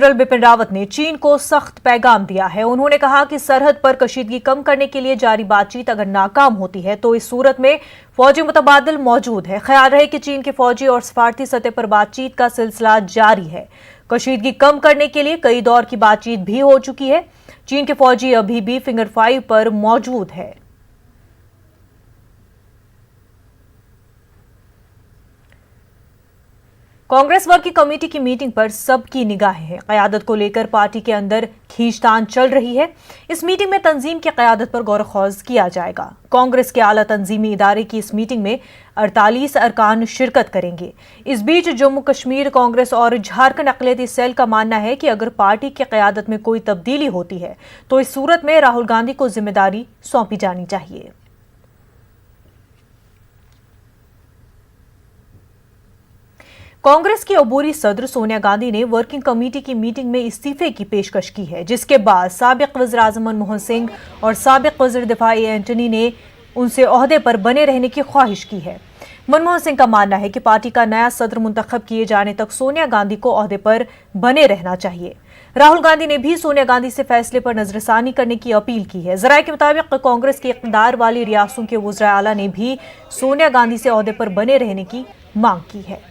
General Bipin Rawat ने चीन को सख्त पैगाम दिया है। उन्होंने कहा कि सरहद पर कशीदगी कम करने के लिए जारी बातचीत अगर नाकाम होती है तो इस सूरत में फौजी मुतबादिल मौजूद है। ख्याल रहे कि चीन के फौजी और सफारती सतह पर बातचीत का सिलसिला जारी है। कशीदगी कम करने के लिए कई दौर की बातचीत भी हो चुकी है। चीन के फौजी अभी भी फिंगर 5 पर मौजूद है। कांग्रेस वर्किंग कमेटी की मीटिंग पर सबकी निगाहें हैं। क़यादत को लेकर पार्टी के अंदर खींचतान चल रही है। इस मीटिंग में तंजीम की क़यादत पर गौर खौज किया जाएगा। कांग्रेस के आला तंजीमी इदारे की इस मीटिंग में 48 अरकान शिरकत करेंगे। इस बीच जम्मू कश्मीर कांग्रेस और झारखंड अक़लियती सेल का मानना है कि अगर पार्टी की क़यादत में कोई तब्दीली होती है तो इस सूरत में राहुल गांधी को जिम्मेदारी सौंपी जानी चाहिए। कांग्रेस की अबूरी सदर सोनिया गांधी ने वर्किंग कमेटी की मीटिंग में इस्तीफे की पेशकश की है, जिसके बाद साबिक वज़ीर-ए-आज़म मनमोहन सिंह और साबिक वज़ीर दिफा एंटनी ने उनसे ओहदे पर बने रहने की ख्वाहिश की है। मनमोहन सिंह का मानना है कि पार्टी का नया सदर मुंतखब किए जाने तक सोनिया गांधी को ओहदे पर बने रहना चाहिए। राहुल गांधी ने भी सोनिया गांधी से फैसले पर नजरसानी करने की अपील की है। ज़राए के मुताबिक कांग्रेस के इक़्तिदार वाली रियासतों के वज़ीर आला ने भी सोनिया गांधी से ओहदे पर बने रहने की मांग की है।